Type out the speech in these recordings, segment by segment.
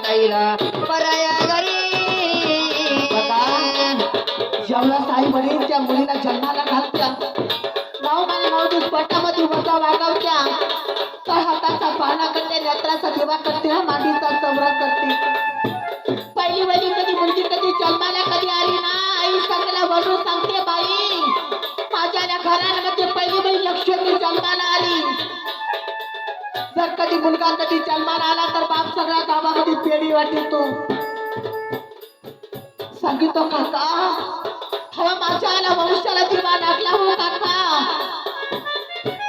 तैला पराया घरी जेवढा साई वडील त्या मुलीला जन्माला घालत्या, 9 महिने 9 दिवस पोटामध्ये वजा वागवत्या, तर हाताचा पाळणा करते, नेत्राचा दिवा करते, मांडीचा संग्रह करते. पहिली वडी कधी मुलगी कधी जन्माला कधी आली ना, आई सगळ्याला वडून सांगते, बाई माझ्या घरामध्ये पहिली वडी लक्ष्मी जन्माला आली. जर कधी मुलगा कधी जन्माला आला तर बाप सगळ्या गावामध्ये पेढी वाटतो. सांगितो काका, हवा माझ्या आला वंशाला दिवा लागला हो काका.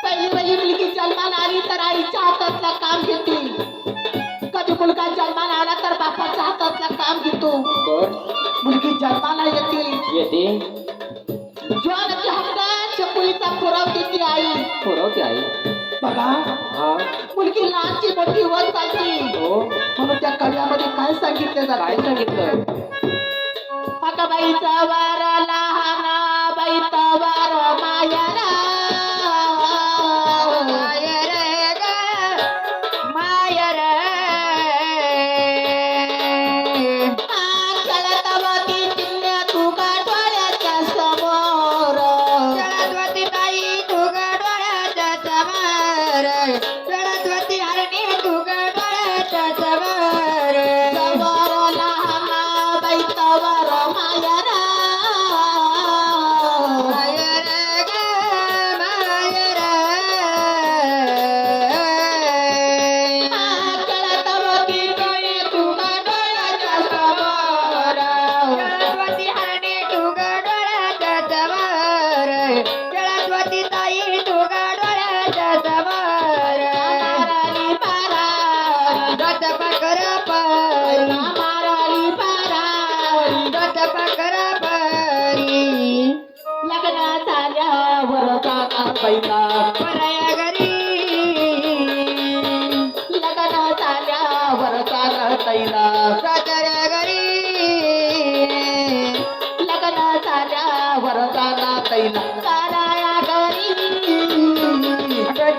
पहिली पहिली मुलगी जन्माला आली तर आईच्या हातातला काम घेते, कधी मुलगा जन्माला आला तर बापाच्या हातातला काम घेतो. मुलगी जन्माला येते ज्वालाची हक्क चकुलीचा पुरवते ती आई. बघा मुलगी लहानची मोठी होत चालते, म्हणून त्या कव्यामध्ये काय सांगितलं जातं? अगं बाईचा वार लहान बाईचा वार मायरा चलतवती चिन्ह तुगा डोळ्याच्या समोर, चलतवती बाई तुगा डोळ्याच्या समोर, चलतवती हरणी तुगा डोळ्याच्या समोर, समोर लहान बाईचा वार मायरा चलतवती डोळे तुगा डोळ्याच्या समोर, चलतवती हरणी तुगा डोळ्याच्या समोर, चलतवती ताई तुगा डोळ्याच्या समोर, माराली पारा रथ पकर परी, माराली पारा रथ पकर परी, लग्न झाल्यावर जाणार पहिला, पराया घरी लग्न झाल्यावर जाणार तैला, साताऱ्या घरी लग्न झाल्यावर जाणार तैला, साराया घरी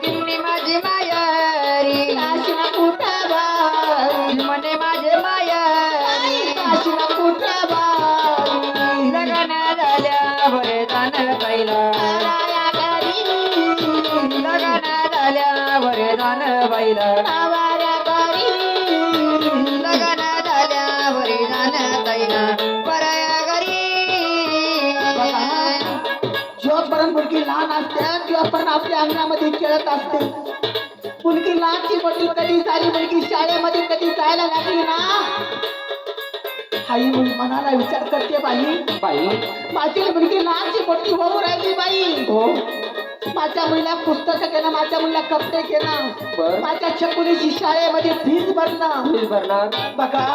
चिमणी माझी मायारी, काशीला कुठाबाई, म्हणे माझे मायारी, काशीला कुठाबाई, लग्न झाल्यावर जाणार पहिला, साराया घरी लग्न झाल्यावर जाणार पहिला, आवाऱ्या घरी लग्न झाल्यावर जाणार पहिला, पराया घरी जोपर्यंत मुलगी लहान असते तेव्हापर्यंत आपल्या अंगणामध्ये खेळत असते. मुलगी लहानची मोठी कधी झाली, मुलगी शाळेमध्ये कधी जायला लागली ना, आई मनाला विचार करते, बाई माझी मुलगी लहानची मोठी होऊ राहिली बाई. माझ्या मुलीला पुस्तकं घेणं, माझ्या मुलीला कपडे घेणं, माझ्या छकुलीची शाळेमध्ये फीस भरणं. बघा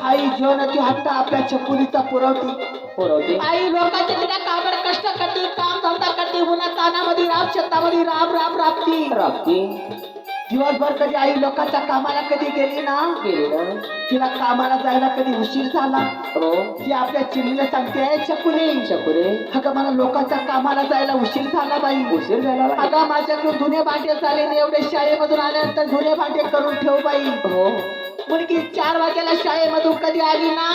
आई जेवणाची हट्ट आपल्या छकुलीचा पुरवते. आई लोकांच्या तिला काबड कष्ट करते, काम धंदा करते, उन्हा तानामध्ये राब शेतामध्ये राबती. दिवसभर कधी आई लोकांच्या कामाला कधी गेली ना, तिला कामाला जायला कधी उशीर झाला, ती आपल्या चिमणीला सांगते, छकुली अगं मला लोकांच्या कामाला जायला उशीर झाला बाई, अगं माझ्याकडून धुणे भांडे झाले नाही, एवढे शाळेमधून आल्यानंतर धुणे भांडे करून ठेव बाई. मुलगी 4 वाजेला शाळेमधून कधी आली ना,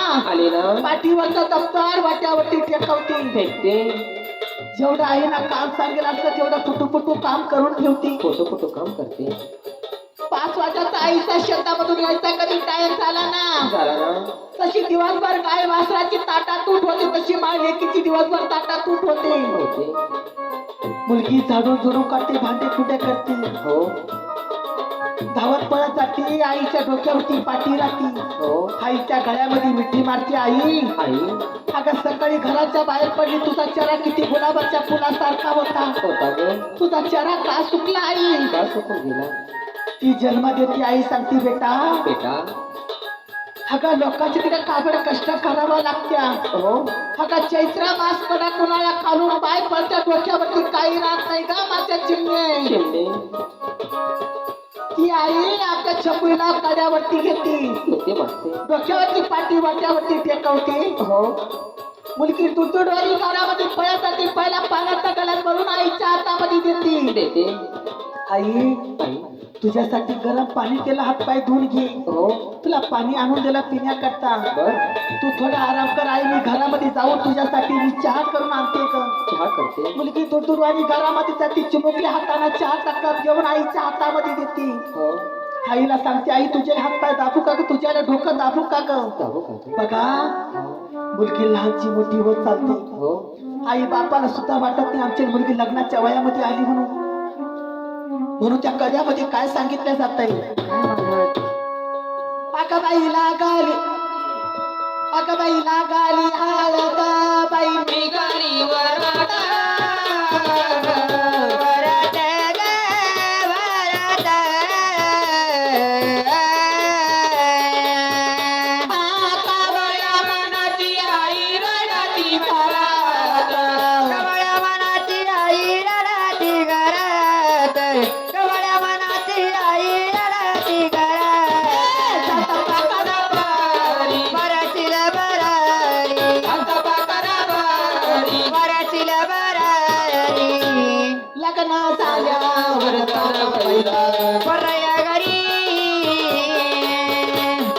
पाठीवरचं दप्तर वाट्यावरती फेकते. जेवढं आईला काम सांगेल असतं तेवढं पुटू काम करून ठेवती. काम करते. 5 वाजता आईचा शेतामधून यायचा कधी टाइम झाला ना, तशी दिवसभर गाय वासराची ताटातूट होते, तशी माय लेकीची दिवसभर ताटातूट होते. मुलगी झाडून झुडून काढते, भांडे कुठे करते, धावत पळत जाते, आईच्या डोक्यावरती पाठी राहते, आईच्या गळ्यामध्ये मिठी मारते. आई अगं सकाळी घराच्या बाहेर पडली, तुझा चेहरा किती गुलाबाच्या फुलासारखा होता, तुझा चेहरा का सुकला आई? ती जन्म देते. आई सांगते, बेटा अगं लोकांचे तिला काबड कष्ट करावं लागत्या. अगं चैत्रा मास कडा कुणाला खालून बाय पडत्या, डोक्यावरती काही राहत नाही का माझ्या चिमणे. ती आई आपल्या छकुलीला कड्यावरती घेते, डोक्यावरती पाठी वाट्यावरती टेकवते. मुलगी तुडतुडवारी घरामध्ये पळत जाते, पहिला पाण्याचा गळ्यात भरून आईच्या हातामध्ये देते. आई तुझ्यासाठी गरम पाणी केलं, हात पाय धुवून घे. हो तुला पाणी आणून दिलं पिण्याकरता. बर तू थोडा आराम कर. आई मी घरामध्ये जाऊन तुझ्यासाठी मी चहा करून आणते ग. चहा करते. मुलगी दुरदुर आणि घरामध्ये जाते, चिमुकल्या हाताने चहाचा कप घेऊन आईच्या हातामध्ये देते. हो आईला सांगते, आई तुझे हात पाय दाबू का ग, तुझ्याला डोकं दाबू का ग. जाऊ करते. बघा मुलगी लहानची मोठी होत चालते. हो आई बापाला सुद्धा वाटत नाही आमची मुलगी लग्नाच्या वयामध्ये आली म्हणून. म्हणून त्या कड्यामध्ये काय सांगितलं जात आहे, अगबाईला गाली, अगबाईला गाली हळद बाई निघाली वरात वरात ग वरात. कवळ्या मनाची आई रडती घरात. कवळ्या मनाची आई रडती घरात. कवळ्या मनाची आई रडती घरात. बराचील बरारी बराचील बरारी. लग्न झाल्यावर जाणं पहिला, परया घरी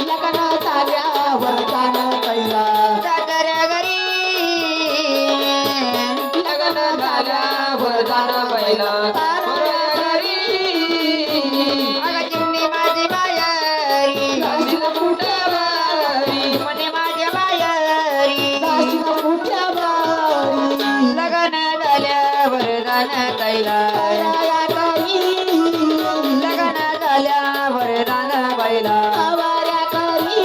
लग्न झाल्यावर जाणं पहिला, साखर घरी लग्न झाल्यावर जाणं पहिला. अगं चिमणी माझी मायारी जाशील कुठेवारी, म्हणे माझ्या मायारी. जाशील कुठेवारी. लग्न झाल्यावर जाणं तैला. कराया काही, लग्न झाल्यावर जाणं बैला. आवाऱ्या काही.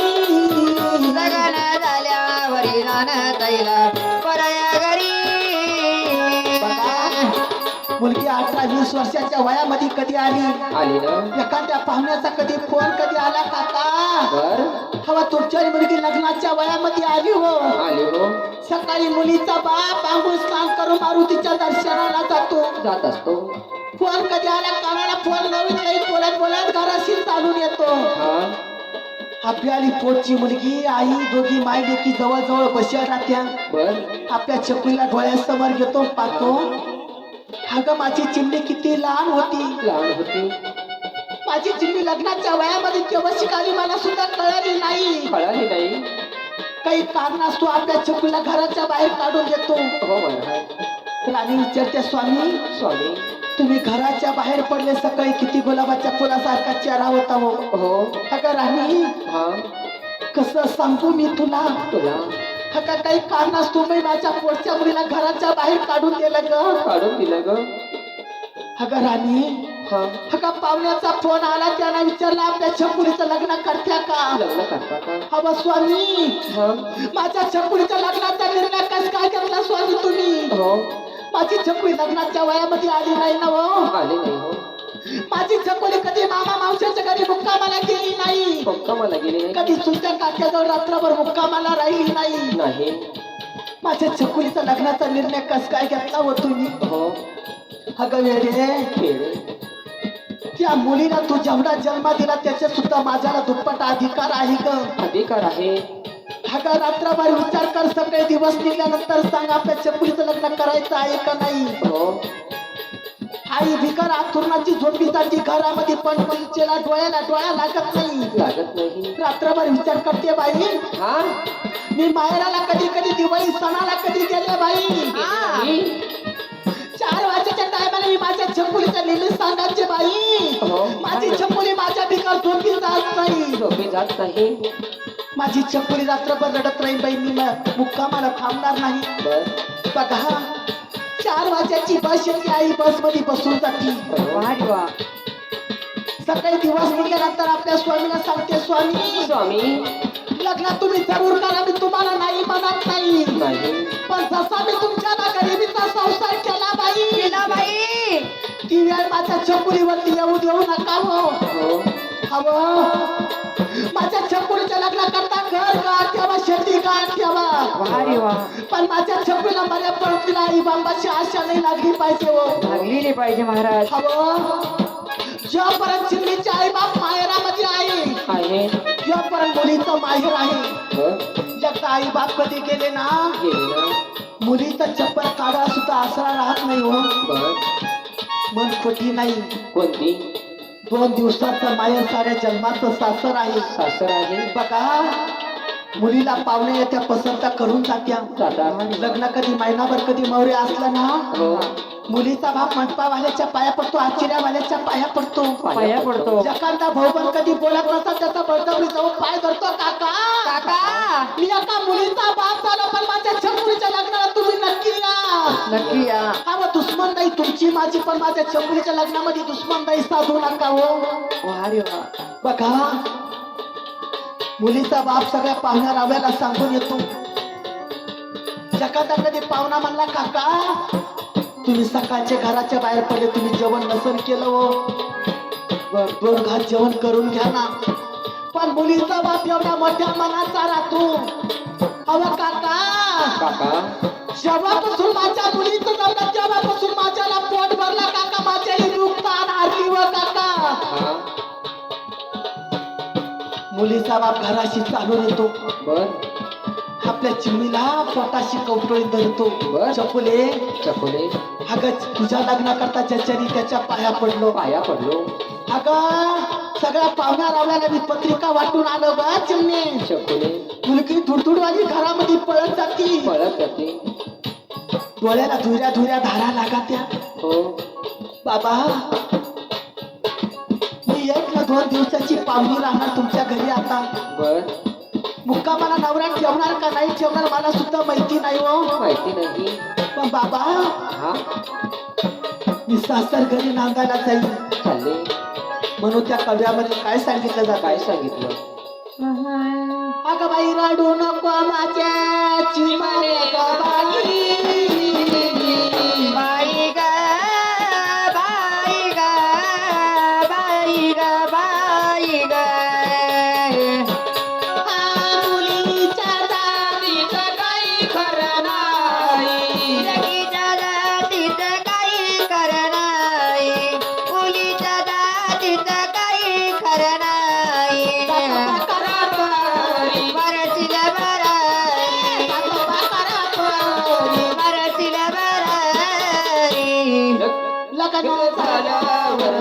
लग्न झाल्यावर जाणं तैला. परया घरी मुलगी 18-20 वर्षाच्या वयामध्ये कधी आली, आली ना. एखाद्या पाहुण्याचा कधी फोन कधी आला काका, बर हवा तुमच्या मुलगी लग्नाच्या वयामध्ये आली हो. आली हो. सकाळी मुलीचा बाप आंघोळ स्नान करून मारुतीच्या दर्शनाला जातो. जात असतो. फोन कधी आला कानाला, फोन नवीन काही बोलत बोलत घराशी चालून येतो. हा आपली आली पोटची मुलगी, आई दोघी माय लेकी जवळ जवळ बसल्या राहत्या. बर आपल्या चकुलीला डोळ्यासमोर घेतो, पाहतो अगं माझी चिमणी किती लहान होती. लहान होती. माझी चिमणी लग्नाच्या वयामध्ये केव्हा शिकाली मला सुद्धा कळाली नाही. कळाली नाही. काही कारण असतो आपल्या चकुलीला घराच्या बाहेर काढून देतो. हो महाराज. राणी विचारते, स्वामी स्वामी. तुम्ही घराच्या बाहेर पडले सकाळी, किती गुलाबाच्या फुलासारखा चेहरा होता हो. हो अगं राणी हा कसं सांगू मी तुला. तुला अगं काही कारण असतो मी माझ्या पोटच्या मुलीला घराच्या बाहेर काढून दिलं ग. काढून दिलं ग. अगं राणी, हा अगं पाहुण्याचा फोन आला, त्याला विचारलं आपल्या छकुलीचं लग्न करत्या का. लग्न करता का. हवं स्वामी, हा माझ्या छकुलीच्या लग्नाचा निर्णय कस काय घेतला स्वामी तुम्ही. हो माझी छकुली लग्नाच्या वयामध्ये आली नाही ना हो. आली नाही हो. माझी छकुली कधी मामा मावशाच्या घरी मुक्कामाला गेली नाही. पक्का मला गेली नाही. कधी तुमच्या काक्याजवळ रात्रभर मुक्कामाला राहिली नाही. नाही. माझ्या छकुलीचा लग्नाचा निर्णय कस काय घेतला हो तुम्ही. हो अगं वेडे, खेळ. त्या मुलीला तू जेवढा जन्म दिला त्याच्या सुद्धा माझ्याला दुप्पट अधिकार आहे ग. अधिकार आहे. अगं रात्रभर विचार कर, सगळे दिवस निघाल्यानंतर सांग आपल्या छकुलीचं लग्न करायचं आहे का नाही. हो आई भिकार आतुरणाची झोपी जाती घरामध्ये, पण मुलीचेला डोळ्याला डोळा लागत नाही. लागत नाही. रात्रभर विचार करते बाई. हा मी माहेराला कधी कधी दिवाळी सणाला कधी गेले बाई. मी 4 वाजेच्या टायमाला मी माझ्या छकुलीचा लिहिली सांगायचे बाई. हो माझी छकुली माझ्या भिकार झोपी जात नाही. झोपी जात नाही. माझी छकुली रात्रभर रडत राहील बाई. मी मुक्कामाला थांबणार नाही. बर बघा 4 वाजेची बस येते, आई बस मध्ये बसून जाते. वाह वा. सकाळी दिवस निघाल्यानंतर आपल्या स्वामीला सांगते, स्वामी स्वामी. लग्न तुम्ही जरूर करा, मी तुम्हाला नाही म्हणत नाही. नाही. पण जसा मी तुमच्या गरिबीचा संसार केला बाई, केला बाई. ती वेळ माझ्या छकुलीवरती येऊ देऊ नका हो. हो हवं माझ्या छकुलीच्या लग्न करता घर का ठेवा, शेती का ठेवा, वाह वा. पण माझ्या छकुलीला बऱ्या पडतील आई बाबाची आशा नाही लागली पाहिजे हो. लागली पाहिजे महाराज. हवं जोपर्यंत चिमणीचे आई बाप माहेरामध्ये आहे. जोपर्यंत मुलीचं माहेर आहे. हो एकदा आई बाप कधी गेले ना, गेली ना. मुलीचा चप्पल काढा सुद्धा आसरा राहत नाही हो. बर मन खोटी नाही. कोणती. 2 दिवसाचं माहेर साऱ्या जन्माचं सासर आहे. सासर आहे. बघा मुलीला पाहुणे येत्या पसंत करून जात्या. जातात. लग्न कधी महिनाभर कधी मौर्य असलं ना हो. मुलीचा बाप मंडपावाल्याच्या पाया पडतो, आश्चर्यावाल्याच्या पाया पडतो. पाया पडतो. एखादा भाऊ पण कधी बोलत नसता त्याचा बळजबरी जाऊन पाय धरतो. काका काका मी एका मुलीचा बाप झालो पण माझ्या छकुलीच्या लग्नाला तुम्ही नक्की या. नक्की या. हा व दुश्मन नाही तुमची माझी पण माझ्या छकुलीच्या लग्नामध्ये दुश्मन नाही साधू नका हो. वा रे वा. बघा मुलीचा बाप सगळ्या पाहुण्या राव्याला सांगून येतो. एखादा कधी पाहुणा म्हणला काका तुम्ही सकाळच्या घराच्या बाहेर पडले तुम्ही जेवण नसन केलं हो. 2 घास जेवण करून घ्या ना. पण मुलीचा बाप एवढा मोठ्या मनाचा राहतो. अव काका काका जेव्हापासून माझ्या मुलीचं जमलं तेव्हापासून माझ्याला पोट भरला काका. माझ्याही दुःख ताण हरली व काका. हा. मुलीचा बाप घराशी चालून येतो. बर. आपल्या चिमणीला पोटाशी कवटोळी धरतो. बर. चकुले चकोले अगं तुझ्या लग्नाकरता ज्याच्यानी त्याच्या पाया पडलो. पाया पडलो. अगं सगळ्या पाहुण्या रावल्याला मी पत्रिका वाटून आलो ग चिमणे. चकोले मुलगी धुडधुडवाली घरामध्ये पळत जाती. पळत जाते. डोळ्याला धुऱ्या धुऱ्या धारा लागात्या. हो. बाबा मी 1 न 2 दिवसाची पाहुणी राहणार तुमच्या घरी आता. बर. मुक्कामाला नवरा ठेवणार का नाही ठेवणार मला सुद्धा माहिती नाही हो. माहिती नाही. पण बाबा हा. मी सासर घरी नांदायला जाईल चालले. म्हणून त्या कव्यामध्ये काय सांगितलं जात काय आहे. सांगितलं. अगं बाई रडू नको माझ्या चिमणे ग बाई. बाई ग बाई ग बाई ग बाई ग. मुलीच्या जातीचं काही खरं नाही. जगीच्या जातीत काही खरं नाही. मुलीच्या जातीत काही खरं नाही. मरतील बराई. मरतील बराई. लग्न झाल्यावर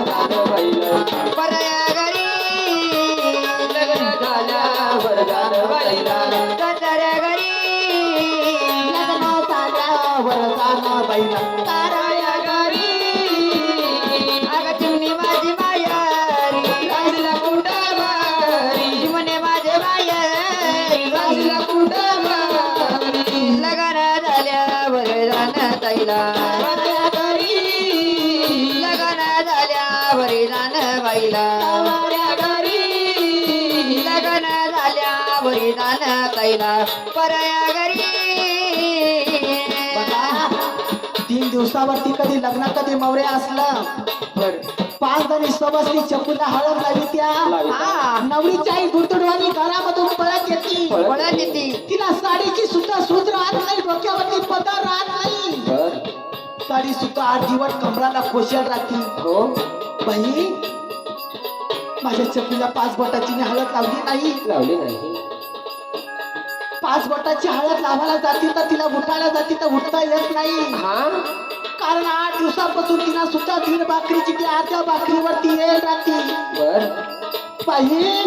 परया घरी लग्न झाल्यावर गजऱ्या घरी लग्न झाल्यावर जाणं बाईला. तारया घरी. अगं चिमणी माझी मायारी राहिला कुंडाबारी. चिमणे माझे मायारी राहिला कुंडाबारी. लग्न झाल्यावर जाणं ताईला. लग्न झाल्यावर जाणं बाईला. लग्न झाल्यावर जाणं ताईला. परया घरी. बघा 3 दिवसावरती कधी लग्न कधी मौर्य असलं. बर. 5 जणी सवस्ती चकुला हळद लावी त्या. हा. नवरीची आई गुडतुडवानी घरामधून पळत येते. पळत येते. तिला साडीची सुद्धा सूत राहत नाही. डोक्यावरती पदर राहत नाही. बर. साडी सुद्धा 8 दिवस कमराला कोशल राहते. हो. बाई माझ्या चकुला 5 बोटाची मी हळद लावली नाही. लावली नाही. 5 बोटाची हळद लावायला जाती तर तिला उठायला जाती तर उठता येत नाही. हा. कारण 8 दिवसापासून तिला सुद्धा 1.5 भाकरीची ती अर्ध्या भाकरीवरती येत राहती. बर. बाई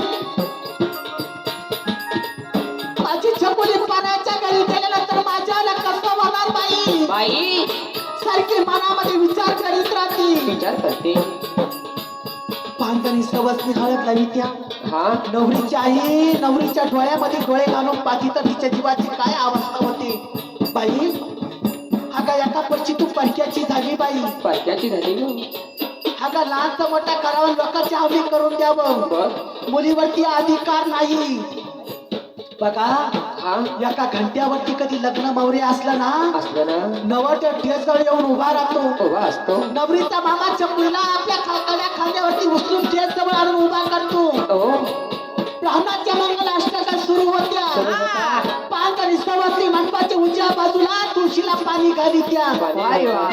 माझी छकुली पाण्याच्या घरी गेल्यानंतर माझ्याला कसं होणार बाई. बाई सारखी मनामध्ये विचार करीत राहती. विचार करते. 5 जणी सवसनी हळद लावी त्या. हा. नवरीची आई नवरीच्या डोळ्यामध्ये डोळे घालून पाहती तर तिच्या जीवाची काय अवस्था होती. बाई हा का एका पडची तू परक्याची झाली बाई. परक्याची झाली ग. हा का लहानचा मोठा करावं लोकांची हमी करून द्यावं. बर. मुलीवरती अधिकार नाही. बघा हा. एका घंट्यावरती कधी लग्न मौर्य असलं ना असलं ना नवरच्या ठेसजवळ येऊन उभा राहतो. उभा असतो. नवरीचा मामा चकुलीला आपल्या खालच्या खांद्यावरती उचलून ठेसजवळ आणून उभा करतो. हो. ब्राह्मणाच्या मंगल अष्टका सुरू होत्या. सुरू होत्या. 5 जणी सवस्ती मंडपाच्या उजव्या बाजूला तुळशीला पाणी घाली त्या. अरे वा.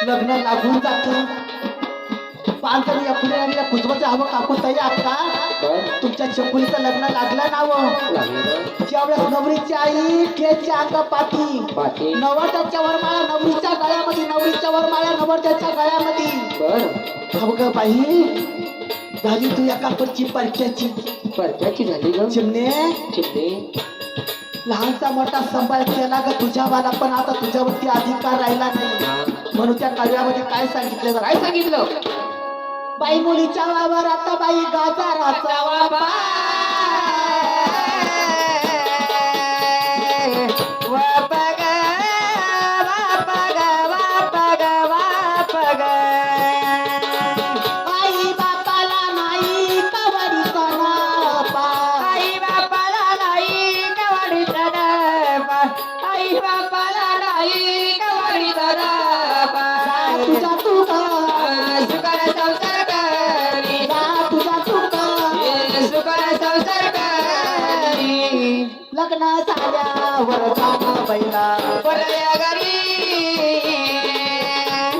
लग्न लागून जात. 5 जणी या पुढे आणि कुजवचं हवं काकू ताई आता बर. तुमच्या चकुलीचं लग्न लागलं नाव. लागली ना. ज्यावेळेस नवरीची आई ठेसच्या अंग पाठी पाठी. नवरदेवाच्या वरमाळा नवरीच्या गळ्यामध्ये नवरीच्या वरमाळा नवरदेवाच्या गळ्यामध्ये. बर. अवघ बाई झाली तू एका परची परक्याची परक्याची झाली ग चिमणे चिमणे लहानचा मोठा सांभाळ केला ग तुझ्यावाला पण आता तुझ्यावरती अधिकार राहिला नाही म्हणून त्या काव्यामध्ये काय सांगितलं काय सांगितलं बाई मुलीच्या वावर आता बाई गाजाराचा वापा आई बापाला नाही कवडीचा नापा आई बापाला नाही कवाडीचा डाबा आई बापाला नाही कवाडीचा डाबा तुझा तू कर सुखाने संसार करी तुझा तू कर सुखाने संसार करी लग्न झाल्यावर जाणं बैला पडल्या घरी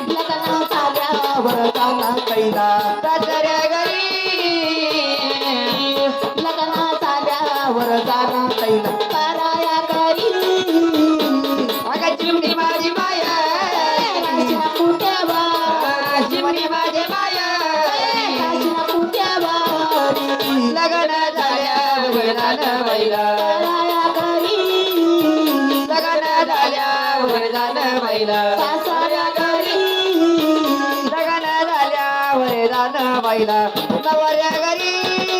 लग्न झाल्यावर जाणं कैला सासऱ्या घरी लग्न झाल्यावर जाणं कैला पराया घरी अगं चिमणी माझी माया काशीला कुठ्यावर चिमणी माझी माया काशीला कुठ्यावर लग्न झाल्यावर जाणं बैला पराया घरी लग्न झाल्यावर जाणं बैला सासऱ्या घरी लग्न झाल्यावर जाणं बैला नवऱ्या घरी